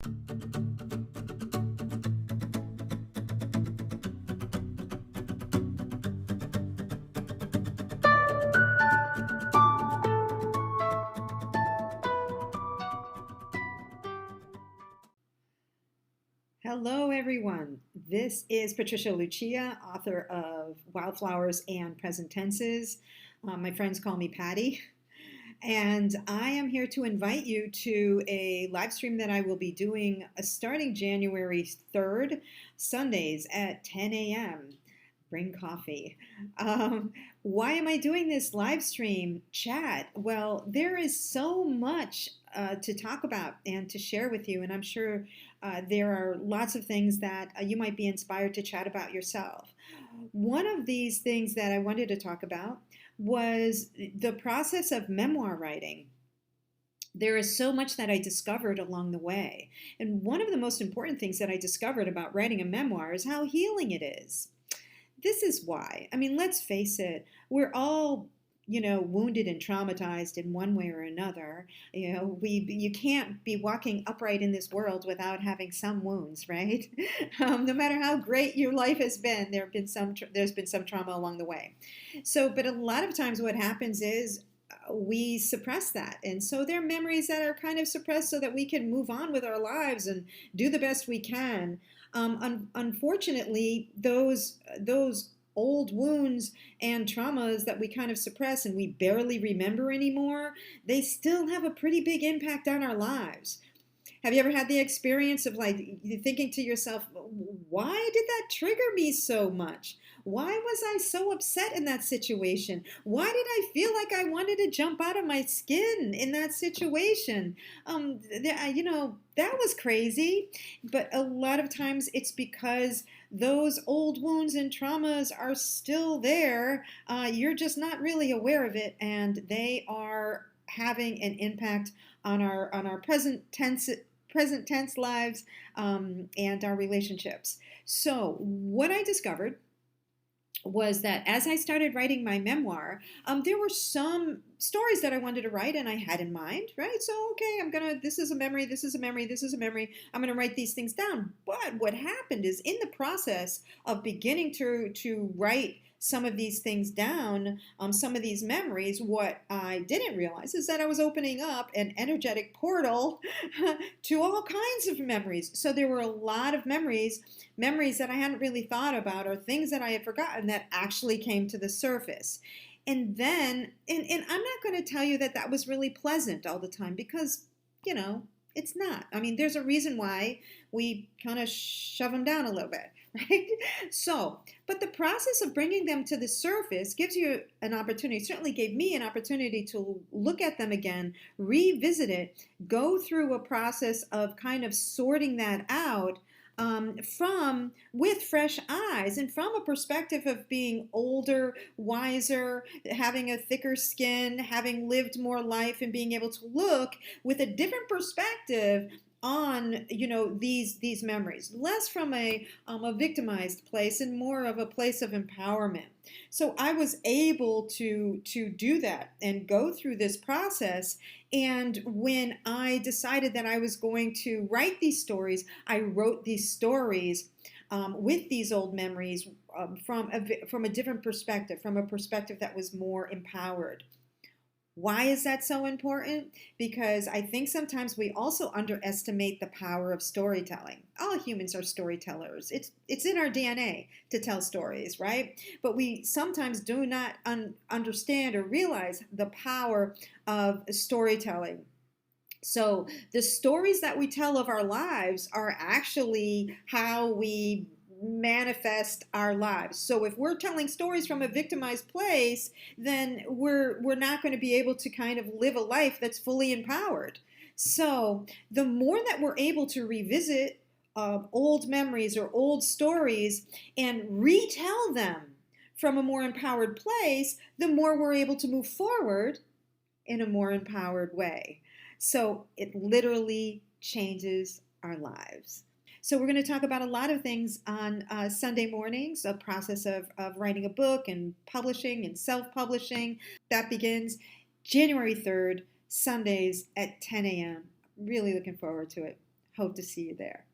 Hello, everyone. This is Patricia Lucia, author of Wildflowers and Present Tenses. My friends call me Patty. And I am here to invite you to a live stream that I will be doing starting January 3rd, Sundays at 10 a.m. Bring coffee. Why am I doing this live stream chat? Well, there is so much to talk about and to share with you, and I'm sure there are lots of things that you might be inspired to chat about yourself. One of these things that I wanted to talk about was the process of memoir writing. There is so much that I discovered along the way. And one of the most important things that I discovered about writing a memoir is how healing it is. This is why. I mean, let's face it, we're all wounded and traumatized in one way or another. You can't be walking upright in this world without having some wounds, right? No matter how great your life has been, there's been some trauma along the way. But a lot of times what happens is we suppress that, and so there are memories that are kind of suppressed so that we can move on with our lives and do the best we can. Unfortunately, those old wounds and traumas that we kind of suppress and we barely remember anymore, they still have a pretty big impact on our lives. Have you ever had the experience of thinking to yourself, why did that trigger me so much? Why was I so upset in that situation? Why did I feel like I wanted to jump out of my skin in that situation? That was crazy. But a lot of times it's because those old wounds and traumas are still there. You're just not really aware of it, and they are having an impact on our present tense lives and our relationships. So what I discovered was that as I started writing my memoir, there were some stories that I wanted to write and I had in mind, right? So, okay, this is a memory, this is a memory, this is a memory. I'm going to write these things down. But what happened is in the process of beginning to write some of these things down, some of these memories, what I didn't realize is that I was opening up an energetic portal to all kinds of memories. So there were a lot of memories that I hadn't really thought about, or things that I had forgotten that actually came to the surface. And then, and I'm not going to tell you that that was really pleasant all the time, because, it's not. I mean, there's a reason why we kind of shove them down a little bit, right? But the process of bringing them to the surface gives you an opportunity, certainly gave me an opportunity to look at them again, revisit it, go through a process of kind of sorting that out with fresh eyes and from a perspective of being older, wiser, having a thicker skin, having lived more life, and being able to look with a different perspective on these memories, less from a victimized place and more of a place of empowerment. So I was able to do that and go through this process. And when I decided that I was going to write these stories, I wrote these stories with these old memories from a different perspective, from a perspective that was more empowered. Why is that so important? Because I think sometimes we also underestimate the power of storytelling. All humans are storytellers. It's in our DNA to tell stories, right? But we sometimes do not understand or realize the power of storytelling. So the stories that we tell of our lives are actually how we manifest our lives. So if we're telling stories from a victimized place, then we're not going to be able to kind of live a life that's fully empowered. So the more that we're able to revisit old memories or old stories and retell them from a more empowered place, the more we're able to move forward in a more empowered way. So it literally changes our lives. So we're going to talk about a lot of things on Sunday mornings, a process of writing a book and publishing and self-publishing. That begins January 3rd, Sundays at 10 a.m. Really looking forward to it. Hope to see you there.